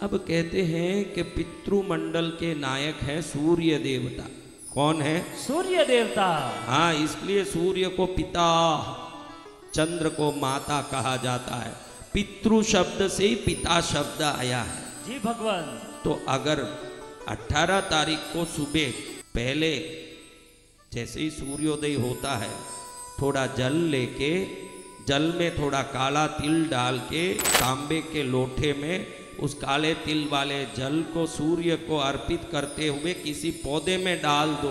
अब कहते हैं कि पितृमंडल के नायक हैं सूर्य देवता। कौन है? सूर्य देवता। हाँ, इसलिए सूर्य को पिता, चंद्र को माता कहा जाता है। पितृ शब्द से ही पिता शब्द आया है। जी भगवान। तो अगर 18 तारीख को सुबह पहले जैसे ही सूर्योदय होता है, थोड़ा जल लेके, जल में थोड़ा काला तिल डाल के तांबे के लोटे में उस काले तिल वाले जल को सूर्य को अर्पित करते हुए किसी पौधे में डाल दो,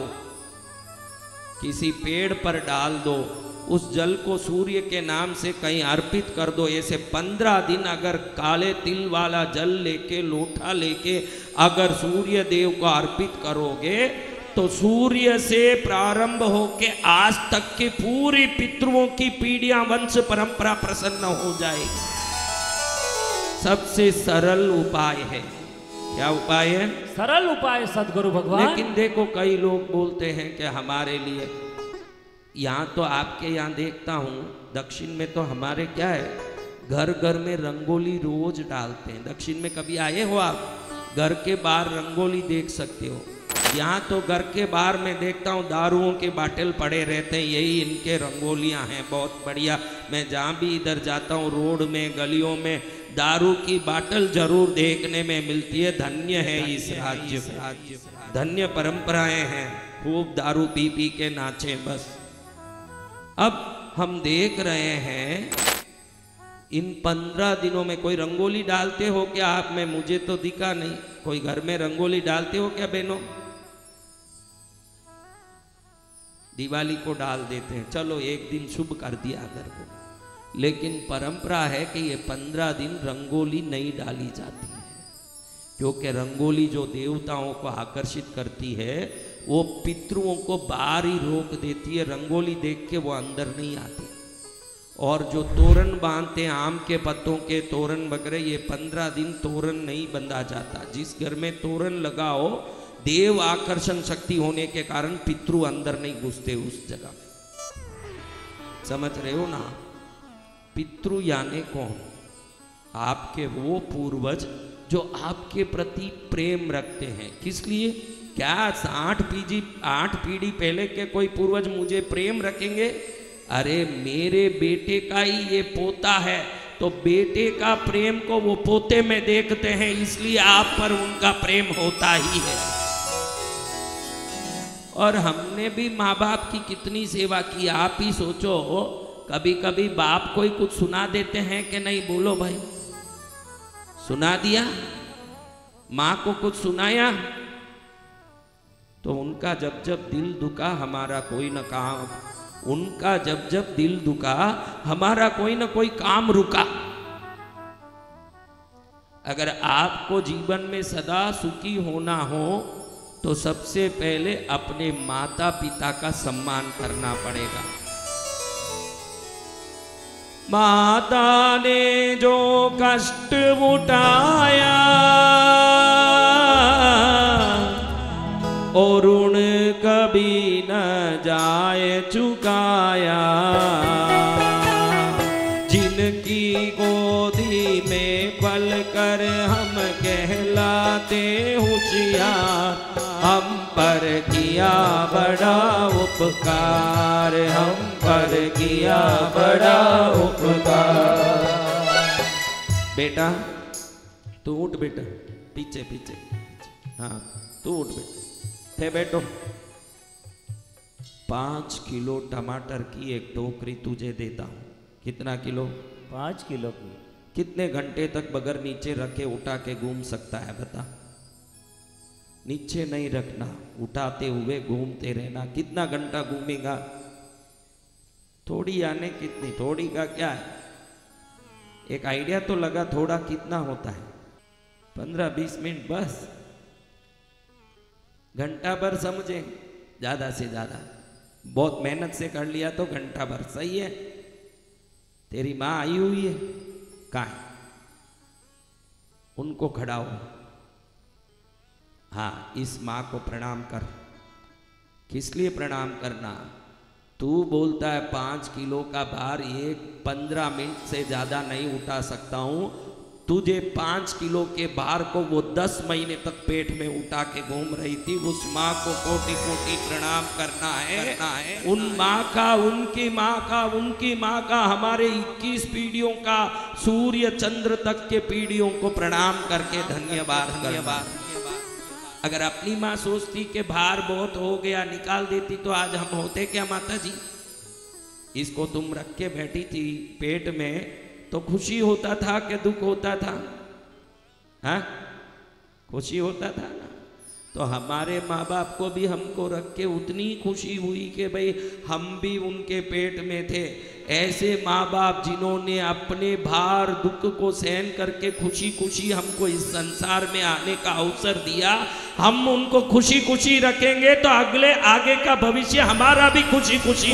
किसी पेड़ पर डाल दो, उस जल को सूर्य के नाम से कहीं अर्पित कर दो। ऐसे 15 दिन अगर काले तिल वाला जल लेके, लोटा लेके अगर सूर्य देव को अर्पित करोगे तो सूर्य से प्रारंभ होके आज तक की पूरी पितरों की पीढ़ियां, वंश परंपरा प्रसन्न हो जाएगी। सबसे सरल उपाय है। क्या उपाय है? सरल उपाय सदगुरु भगवान। लेकिन देखो, कई लोग बोलते हैं कि हमारे लिए, यहाँ तो आपके यहाँ देखता हूँ, दक्षिण में तो हमारे क्या है, घर घर में रंगोली रोज डालते हैं। दक्षिण में कभी आए हो आप? घर के बाहर रंगोली देख सकते हो। यहाँ तो घर के बाहर में देखता हूँ दारुओं के बाटल पड़े रहते हैं, यही इनके रंगोलियाँ हैं। बहुत बढ़िया। मैं जहाँ भी इधर जाता हूँ, रोड में, गलियों में दारू की बाटल जरूर देखने में मिलती है। धन्य है इस राज्य, धन्य परंपराएं हैं। खूब दारू पी पी के नाचे बस। अब हम देख रहे हैं इन 15 दिनों में कोई रंगोली डालते हो क्या आप में? मुझे तो दिखा नहीं। कोई घर में रंगोली डालते हो क्या बहनों? दिवाली को डाल देते हैं, चलो एक दिन शुभ कर दिया घर को। लेकिन परंपरा है कि ये 15 दिन रंगोली नहीं डाली जाती है, क्योंकि रंगोली जो देवताओं को आकर्षित करती है वो पितरों को बाहर ही रोक देती है। रंगोली देख के वो अंदर नहीं आती। और जो तोरण बांधते हैं, आम के पत्तों के तोरण वगैरह, ये 15 दिन तोरण नहीं बंधा जाता। जिस घर में तोरण लगाओ, देव आकर्षण शक्ति होने के कारण पितृ अंदर नहीं घुसते उस जगह। समझ रहे हो ना? पितृ यानी कौन? आपके वो पूर्वज जो आपके प्रति प्रेम रखते हैं। किस लिए? क्या 8 पीढ़ी पहले के कोई पूर्वज मुझे प्रेम रखेंगे? अरे मेरे बेटे का ही ये पोता है, तो बेटे का प्रेम को वो पोते में देखते हैं, इसलिए आप पर उनका प्रेम होता ही है। और हमने भी माँ बाप की कितनी सेवा की, आप ही सोचो। कभी कभी बाप को ही कुछ सुना देते हैं कि नहीं? बोलो भाई, सुना दिया? माँ को कुछ सुनाया? तो उनका जब जब दिल दुखा, हमारा कोई न काम, उनका जब जब दिल दुखा, हमारा कोई न कोई काम रुका। अगर आपको जीवन में सदा सुखी होना हो तो सबसे पहले अपने माता पिता का सम्मान करना पड़ेगा। माता ने जो कष्ट उठाया और ऋण कभी न जाए चुकाया, जिनकी गोदी में पल कर हम कहलाते होशियार, हम पर किया बड़ा उपकार, हम पर किया बड़ा उपकार। बेटा तू उठ, बेटा पीछे पीछे, हाँ तू उठ बेटा, थे बैठो। 5 किलो टमाटर की एक टोकरी तुझे देता हूँ। कितना किलो? 5 किलो की। कितने घंटे तक बगैर नीचे रखे उठा के घूम सकता है बता? नीचे नहीं रखना, उठाते हुए घूमते रहना। कितना घंटा घूमेगा? थोड़ी यानी कितनी? थोड़ी का क्या है? एक आइडिया तो लगा, थोड़ा कितना होता है? 15-20 मिनट बस। घंटा भर समझे, ज्यादा से ज्यादा। बहुत मेहनत से कर लिया तो घंटा भर सही है। तेरी माँ आई हुई है, कहाँ है? उनको खड़ा हो। हाँ, इस माँ को प्रणाम कर। किस लिए प्रणाम करना? तू बोलता है 5 किलो का भार एक 15 मिनट से ज्यादा नहीं उठा सकता हूं। तुझे 5 किलो के भार को वो 10 महीने तक पेट में उठा के घूम रही थी, उस माँ को कोटि कोटि प्रणाम करना है। उन माँ का, उनकी माँ का, हमारे 21 पीढ़ियों का, सूर्य चंद्र तक के पीढ़ियों को प्रणाम करके धन्यवाद। अगर अपनी माँ सोचती कि भार बहुत हो गया निकाल देती तो आज हम होते क्या माता जी? इसको तुम रख के बैठी थी पेट में तो खुशी होता था कि दुख होता था? हाँ, खुशी होता था ना। तो हमारे माँ बाप को भी हमको रख के उतनी खुशी हुई कि भाई हम भी उनके पेट में थे। ऐसे माँ बाप जिन्होंने अपने भार दुख को सहन करके खुशी खुशी हमको इस संसार में आने का अवसर दिया, हम उनको खुशी खुशी रखेंगे तो आगे का भविष्य हमारा भी खुशी खुशी।